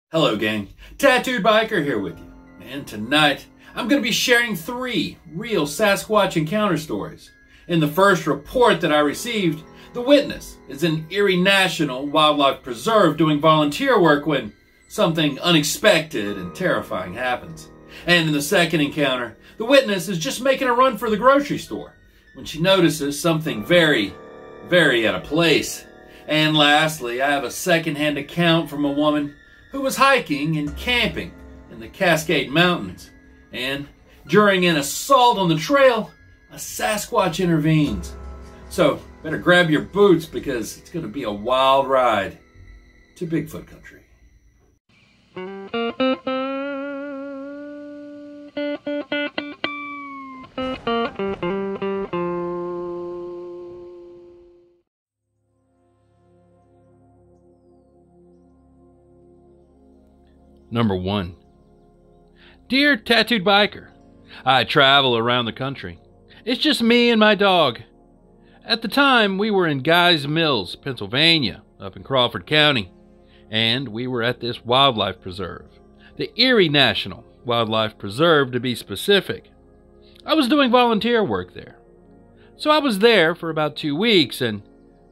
Hello gang, Tattooed Biker here with you, and tonight I'm going to be sharing 3 real Sasquatch encounter stories. In the first report that I received, the witness is in Erie National Wildlife Preserve doing volunteer work when something unexpected and terrifying happens. And in the second encounter, the witness is just making a run for the grocery store when she notices something very out of place. And lastly, I have a second-hand account from a woman who was hiking and camping in the Cascade Mountains. And during an assault on the trail, a Sasquatch intervenes. So better grab your boots because it's going to be a wild ride to Bigfoot country. Number 1. Dear Tattooed Biker, I travel around the country. It's just me and my dog. At the time, we were in Guys Mills, Pennsylvania, up in Crawford County, and we were at this wildlife preserve, the Erie National Wildlife Preserve to be specific. I was doing volunteer work there. So I was there for about 2 weeks and,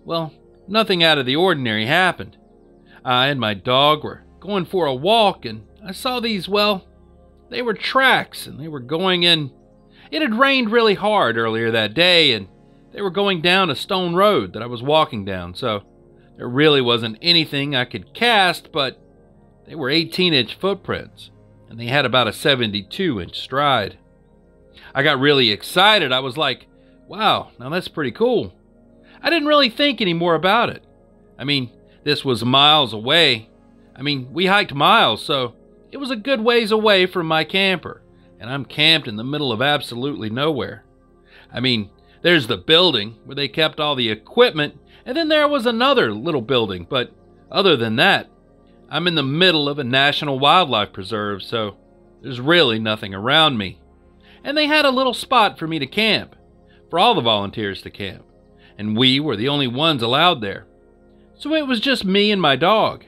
well, nothing out of the ordinary happened. I and my dog were going for a walk, and I saw these, well, they were tracks, and they were going in. It had rained really hard earlier that day, and they were going down a stone road that I was walking down, so there really wasn't anything I could cast, but they were 18-inch footprints, and they had about a 72-inch stride. I got really excited. I was like, wow, now that's pretty cool. I didn't really think any more about it. I mean, this was miles away. We hiked miles, so it was a good ways away from my camper, and I'm camped in the middle of absolutely nowhere. There's the building where they kept all the equipment, and then there was another little building, but other than that, I'm in the middle of a national wildlife preserve, so there's really nothing around me. And they had a little spot for me to camp, for all the volunteers to camp, and we were the only ones allowed there. So it was just me and my dog.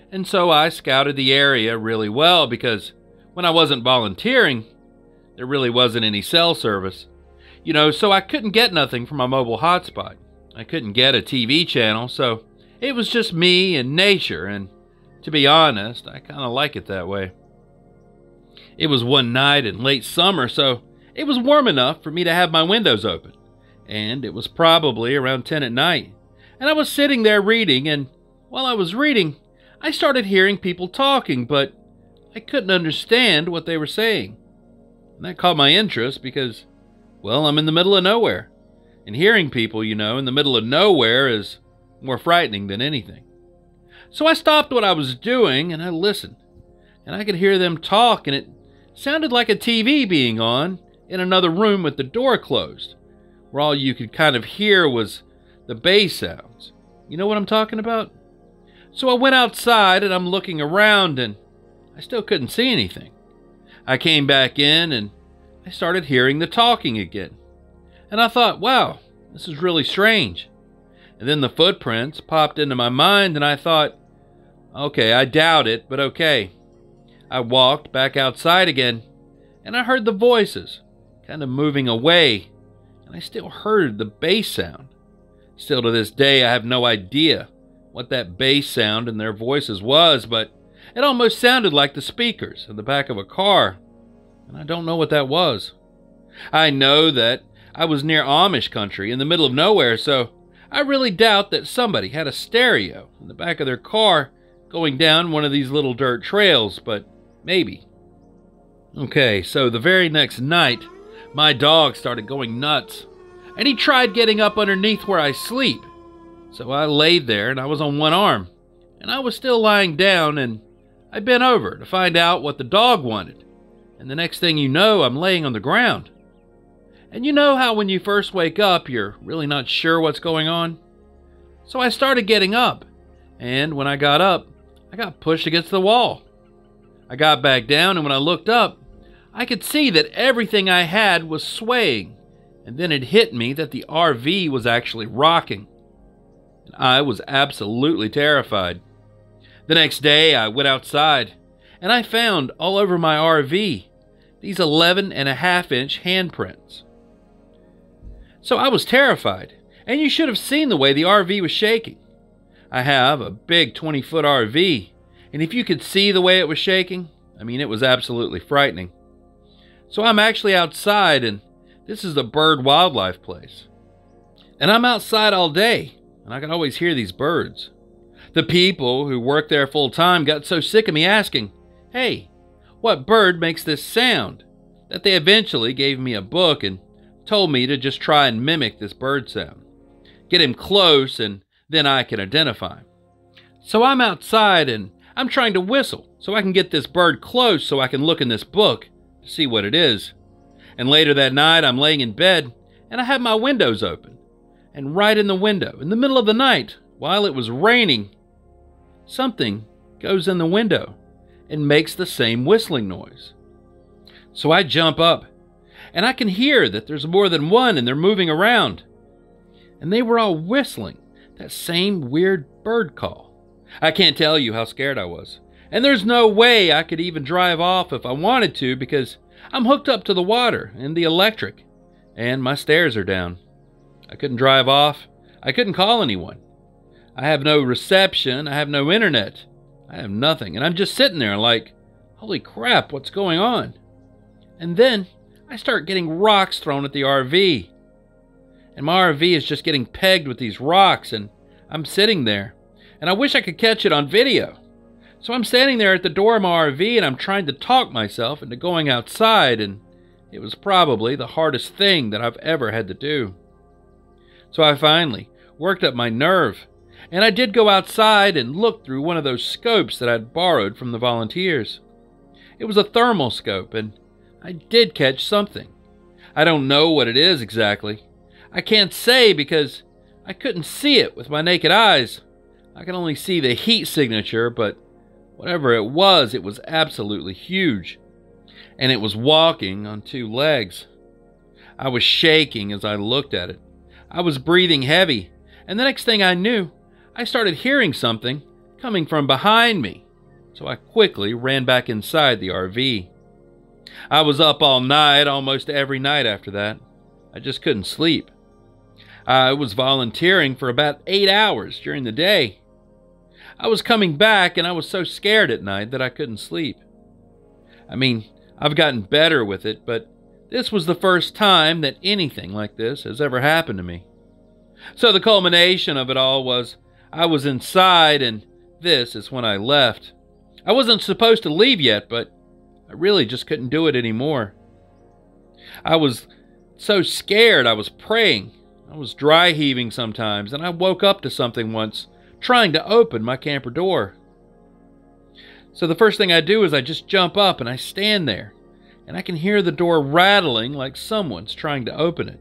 And so I scouted the area really well because when I wasn't volunteering, there really wasn't any cell service. So I couldn't get nothing from my mobile hotspot. I couldn't get a TV channel, so it was just me and nature, and to be honest, I kind of like it that way. It was one night in late summer, so it was warm enough for me to have my windows open, and it was probably around 10 at night, and I was sitting there reading, and while I was reading, I started hearing people talking, but I couldn't understand what they were saying. And that caught my interest because, well, I'm in the middle of nowhere. And hearing people, in the middle of nowhere is more frightening than anything. So I stopped what I was doing and I listened. And I could hear them talk, and it sounded like a TV being on in another room with the door closed, where all you could kind of hear was the bass sounds. You know what I'm talking about? So I went outside and I'm looking around and I still couldn't see anything. I came back in and I started hearing the talking again. And I thought, wow, this is really strange. And then the footprints popped into my mind and I thought, okay, I doubt it, but okay. I walked back outside again and I heard the voices kind of moving away, and I still heard the bass sound. Still to this day, I have no idea what that bass sound in their voices was, but it almost sounded like the speakers in the back of a car, and I don't know what that was. I know that I was near Amish country in the middle of nowhere, so I really doubt that somebody had a stereo in the back of their car going down one of these little dirt trails, but maybe. Okay, so the very next night, my dog started going nuts, and he tried getting up underneath where I sleep. So I laid there, and I was on one arm, and I was still lying down, and I bent over to find out what the dog wanted. And the next thing you know, I'm laying on the ground. And you know how when you first wake up, you're really not sure what's going on? So I started getting up, and when I got up, I got pushed against the wall. I got back down, and when I looked up, I could see that everything I had was swaying, and then it hit me that the RV was actually rocking. I was absolutely terrified. The next day, I went outside, and I found all over my RV these 11.5-inch handprints. So I was terrified, and you should have seen the way the RV was shaking. I have a big 20-foot RV, and if you could see the way it was shaking, it was absolutely frightening. So I'm actually outside, and this is the bird wildlife place. And I'm outside all day, and I can always hear these birds. The people who work there full time got so sick of me asking, "Hey, what bird makes this sound?" that they eventually gave me a book and told me to just try and mimic this bird sound. Get him close, and then I can identify him. So I'm outside, and I'm trying to whistle so I can get this bird close so I can look in this book to see what it is. And later that night, I'm laying in bed, and I have my windows open. And right in the window, in the middle of the night, while it was raining, something goes in the window and makes the same whistling noise. So I jump up, and I can hear that there's more than one, and they're moving around. And they were all whistling that same weird bird call. I can't tell you how scared I was. And there's no way I could even drive off if I wanted to, because I'm hooked up to the water and the electric, and my stairs are down. I couldn't drive off. I couldn't call anyone. I have no reception. I have no internet. I have nothing. And I'm just sitting there like, holy crap, what's going on? And then I start getting rocks thrown at the RV. And my RV is just getting pegged with these rocks, and I'm sitting there. And I wish I could catch it on video. So I'm standing there at the door of my RV, and I'm trying to talk myself into going outside, and it was probably the hardest thing that I've ever had to do. So I finally worked up my nerve, and I did go outside and look through one of those scopes that I'd borrowed from the volunteers. It was a thermal scope, and I did catch something. I don't know what it is exactly. I can't say because I couldn't see it with my naked eyes. I can only see the heat signature, but whatever it was absolutely huge. And it was walking on two legs. I was shaking as I looked at it. I was breathing heavy, and the next thing I knew, I started hearing something coming from behind me. So I quickly ran back inside the RV. I was up all night, almost every night after that. I just couldn't sleep. I was volunteering for about 8 hours during the day. I was coming back, and I was so scared at night that I couldn't sleep. I've gotten better with it, but this was the first time that anything like this has ever happened to me. So the culmination of it all was I was inside, and this is when I left. I wasn't supposed to leave yet, but I really just couldn't do it anymore. I was so scared I was praying. I was dry heaving sometimes, and I woke up to something once trying to open my camper door. So the first thing I do is I just jump up and I stand there, and I can hear the door rattling like someone's trying to open it.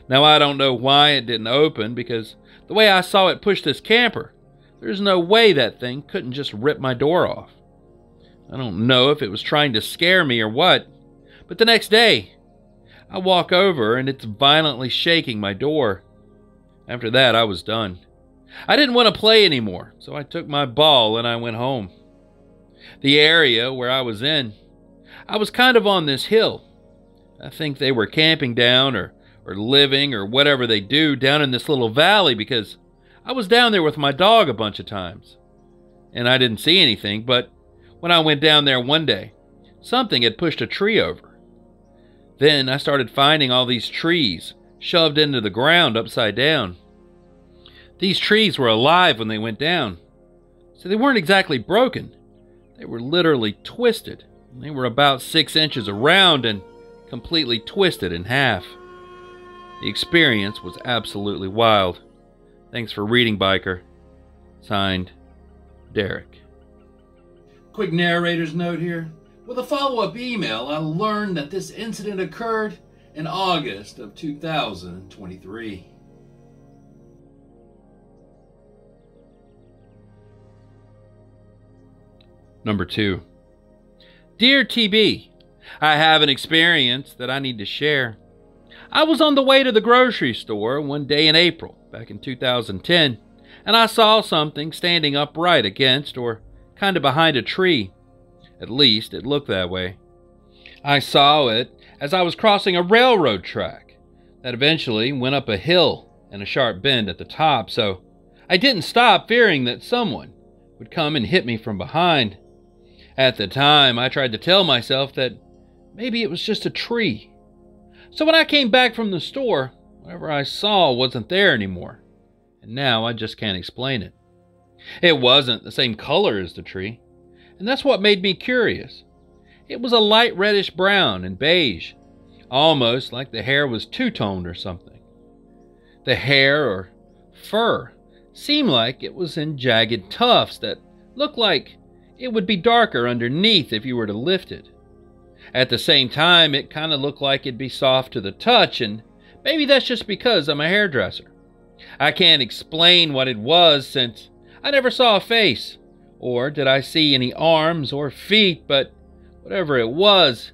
Now I don't know why it didn't open, because the way I saw it push this camper, there's no way that thing couldn't just rip my door off. I don't know if it was trying to scare me or what, but the next day, I walk over and it's violently shaking my door. After that, I was done. I didn't want to play anymore, so I took my ball and I went home. The area where I was in, I was kind of on this hill. I think they were camping down or living or whatever they do down in this little valley, because I was down there with my dog a bunch of times. And I didn't see anything, but when I went down there one day, something had pushed a tree over. Then I started finding all these trees shoved into the ground upside down. These trees were alive when they went down, so they weren't exactly broken. They were literally twisted. They were about 6 inches around and completely twisted in half. The experience was absolutely wild. Thanks for reading, Biker. Signed, Derek. Quick narrator's note here. With a follow-up email, I learned that this incident occurred in August of 2023. Number 2. Dear TB, I have an experience that I need to share. I was on the way to the grocery store one day in April, back in 2010, and I saw something standing upright against or kind of behind a tree. At least it looked that way. I saw it as I was crossing a railroad track that eventually went up a hill and a sharp bend at the top, so I didn't stop, fearing that someone would come and hit me from behind. At the time, I tried to tell myself that maybe it was just a tree. So when I came back from the store, whatever I saw wasn't there anymore, and now I just can't explain it. It wasn't the same color as the tree, and that's what made me curious. It was a light reddish brown and beige, almost like the hair was two-toned or something. The hair or fur seemed like it was in jagged tufts that looked like it would be darker underneath if you were to lift it. At the same time, it kind of looked like it'd be soft to the touch, and maybe that's just because I'm a hairdresser. I can't explain what it was since I never saw a face, or did I see any arms or feet, but whatever it was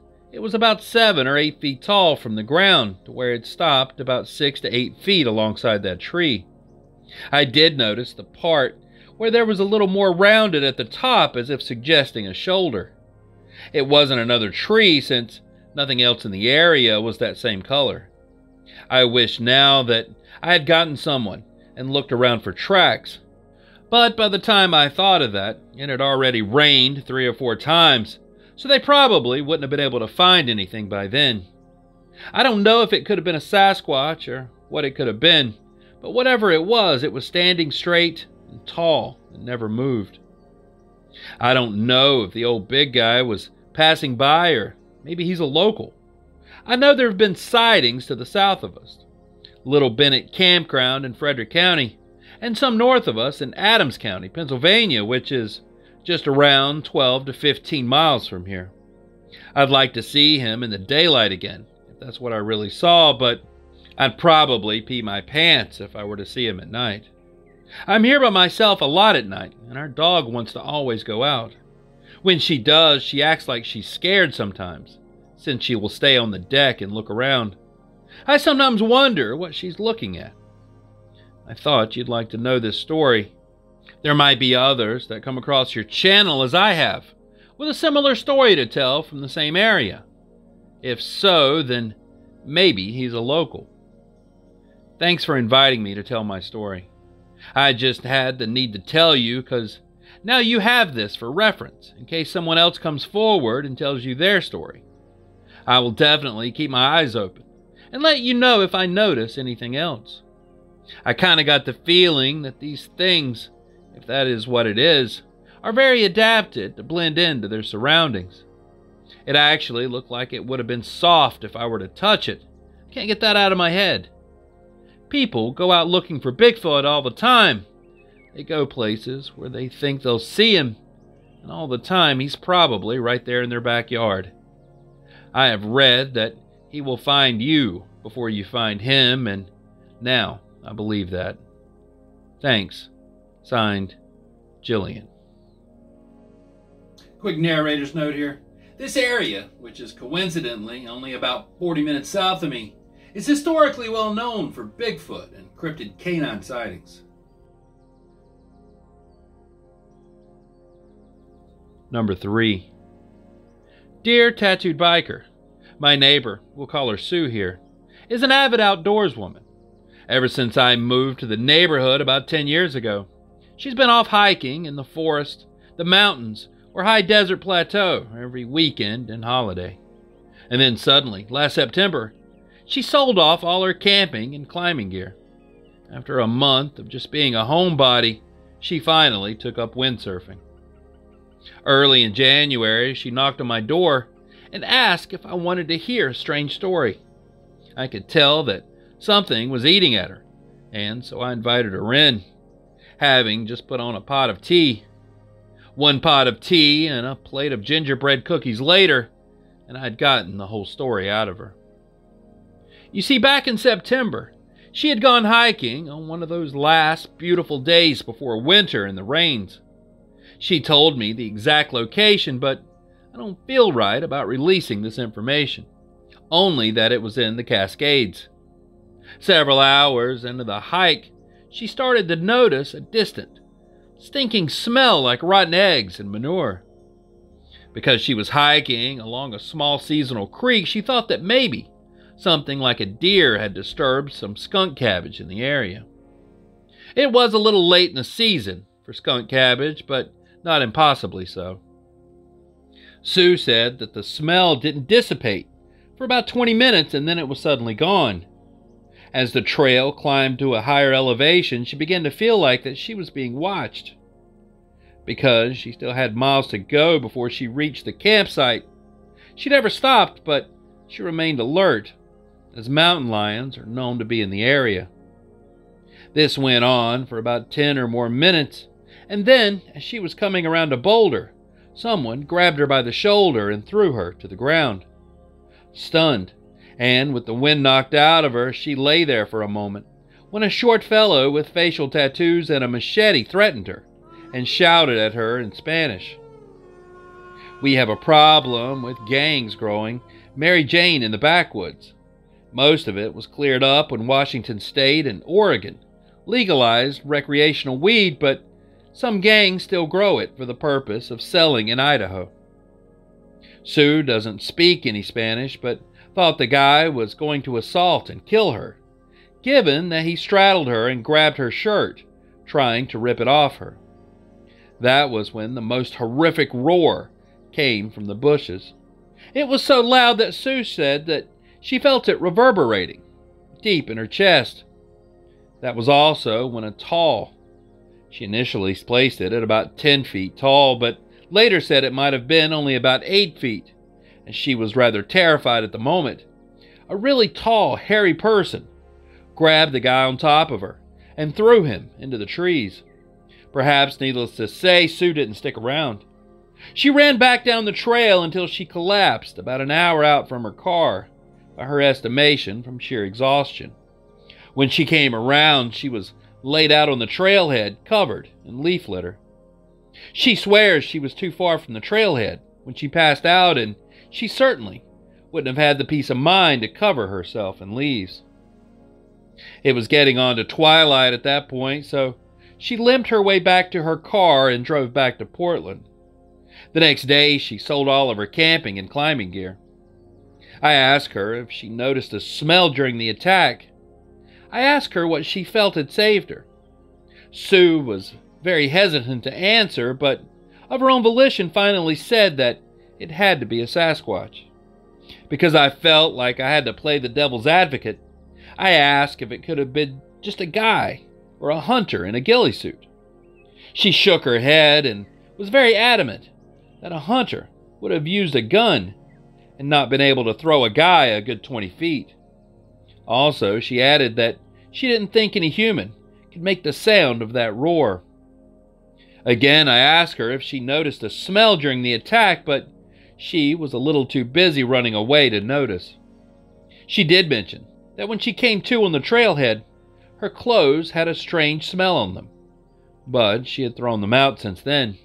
about 7 or 8 feet tall from the ground to where it stopped about 6 to 8 feet alongside that tree. I did notice the part where there was a little more rounded at the top, as if suggesting a shoulder. It wasn't another tree since nothing else in the area was that same color. I wish now that I had gotten someone and looked around for tracks, but by the time I thought of that, it had already rained 3 or 4 times, so they probably wouldn't have been able to find anything by then. I don't know if it could have been a Sasquatch or what it could have been, but whatever it was standing straight and tall and never moved. I don't know if the old big guy was passing by or maybe he's a local. I know there have been sightings to the south of us, Little Bennett Campground in Frederick County, and some north of us in Adams County, Pennsylvania, which is just around 12 to 15 miles from here. I'd like to see him in the daylight again, if that's what I really saw, but I'd probably pee my pants if I were to see him at night. I'm here by myself a lot at night, and our dog wants to always go out. When she does, she acts like she's scared sometimes, since she will stay on the deck and look around. I sometimes wonder what she's looking at. I thought you'd like to know this story. There might be others that come across your channel as I have, with a similar story to tell from the same area. If so, then maybe he's a local. Thanks for inviting me to tell my story. I just had the need to tell you because now you have this for reference in case someone else comes forward and tells you their story. I will definitely keep my eyes open and let you know if I notice anything else. I kind of got the feeling that these things, if that is what it is, are very adapted to blend into their surroundings. It actually looked like it would have been soft if I were to touch it. Can't get that out of my head. People go out looking for Bigfoot all the time. They go places where they think they'll see him, and all the time he's probably right there in their backyard. I have read that he will find you before you find him, and now I believe that. Thanks. Signed, Jillian. Quick narrator's note here. This area, which is coincidentally only about 40 minutes south of me, is historically well known for Bigfoot and cryptid canine sightings. Number 3. Dear Tattooed Biker, my neighbor, we'll call her Sue here, is an avid outdoors woman. Ever since I moved to the neighborhood about 10 years ago, she's been off hiking in the forest, the mountains, or high desert plateau every weekend and holiday. And then suddenly, last September, she sold off all her camping and climbing gear. After a month of just being a homebody, she finally took up windsurfing. Early in January, she knocked on my door and asked if I wanted to hear a strange story. I could tell that something was eating at her, and so I invited her in, having just put on a pot of tea. 1 pot of tea and a plate of gingerbread cookies later, and I'd gotten the whole story out of her. You see, back in September, she had gone hiking on one of those last beautiful days before winter and the rains. She told me the exact location, but I don't feel right about releasing this information, only that it was in the Cascades. Several hours into the hike, she started to notice a distant, stinking smell like rotten eggs and manure. Because she was hiking along a small seasonal creek, she thought that maybe something like a deer had disturbed some skunk cabbage in the area. It was a little late in the season for skunk cabbage, but not impossibly so. Sue said that the smell didn't dissipate for about 20 minutes and then it was suddenly gone. As the trail climbed to a higher elevation, she began to feel like that she was being watched. Because she still had miles to go before she reached the campsite, she never stopped, but she remained alert, as mountain lions are known to be in the area. This went on for about 10 or more minutes, and then, as she was coming around a boulder, someone grabbed her by the shoulder and threw her to the ground. Stunned, and with the wind knocked out of her, she lay there for a moment, when a short fellow with facial tattoos and a machete threatened her and shouted at her in Spanish. We have a problem with gangs growing Mary Jane in the backwoods. Most of it was cleared up when Washington State and Oregon legalized recreational weed, but some gangs still grow it for the purpose of selling in Idaho. Sue doesn't speak any Spanish, but thought the guy was going to assault and kill her, given that he straddled her and grabbed her shirt, trying to rip it off her. That was when the most horrific roar came from the bushes. It was so loud that Sue said that she felt it reverberating deep in her chest. That was also when a tall, she initially placed it at about 10 feet tall, but later said it might have been only about 8 feet, and she was rather terrified at the moment. A really tall, hairy person grabbed the guy on top of her and threw him into the trees. Perhaps, needless to say, Sue didn't stick around. She ran back down the trail until she collapsed about an hour out from her car, by her estimation, from sheer exhaustion. When she came around, she was laid out on the trailhead, covered in leaf litter. She swears she was too far from the trailhead when she passed out, and she certainly wouldn't have had the peace of mind to cover herself in leaves. It was getting on to twilight at that point, so she limped her way back to her car and drove back to Portland. The next day, she sold all of her camping and climbing gear. I asked her if she noticed a smell during the attack. I asked her what she felt had saved her. Sue was very hesitant to answer, but of her own volition finally said that it had to be a Sasquatch. Because I felt like I had to play the devil's advocate, I asked if it could have been just a guy or a hunter in a ghillie suit. She shook her head and was very adamant that a hunter would have used a gun and not been able to throw a guy a good 20 feet. Also, she added that she didn't think any human could make the sound of that roar. Again, I asked her if she noticed a smell during the attack, but she was a little too busy running away to notice. She did mention that when she came to on the trailhead, her clothes had a strange smell on them, but she had thrown them out since then.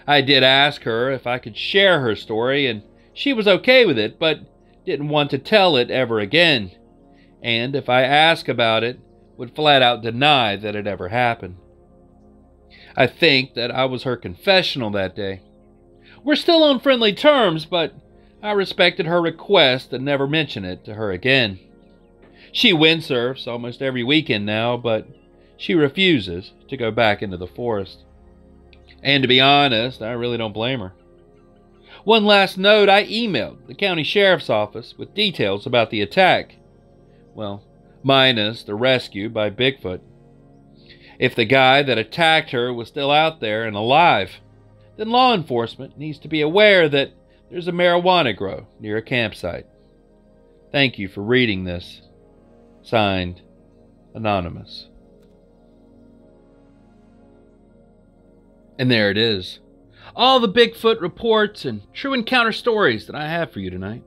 I did ask her if I could share her story, and she was okay with it, but didn't want to tell it ever again, and if I asked about it, would flat out deny that it ever happened. I think that I was her confessional that day. We're still on friendly terms, but I respected her request to never mention it to her again. She windsurfs almost every weekend now, but she refuses to go back into the forest. And to be honest, I really don't blame her. One last note, I emailed the county sheriff's office with details about the attack. Well, minus the rescue by Bigfoot. If the guy that attacked her was still out there and alive, then law enforcement needs to be aware that there's a marijuana grow near a campsite. Thank you for reading this. Signed, Anonymous. And there it is. All the Bigfoot reports and true encounter stories that I have for you tonight.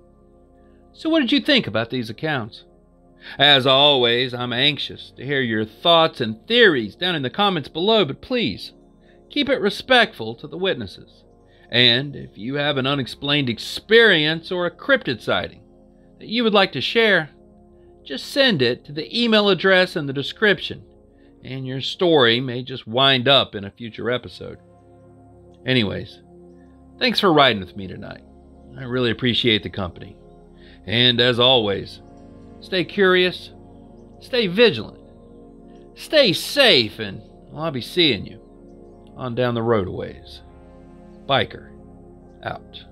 So what did you think about these accounts? As always, I'm anxious to hear your thoughts and theories down in the comments below, but please, keep it respectful to the witnesses. And if you have an unexplained experience or a cryptid sighting that you would like to share, just send it to the email address in the description, and your story may just wind up in a future episode. Anyways, thanks for riding with me tonight. I really appreciate the company. And as always, stay curious, stay vigilant, stay safe, and I'll be seeing you on down the road a ways. Biker, out.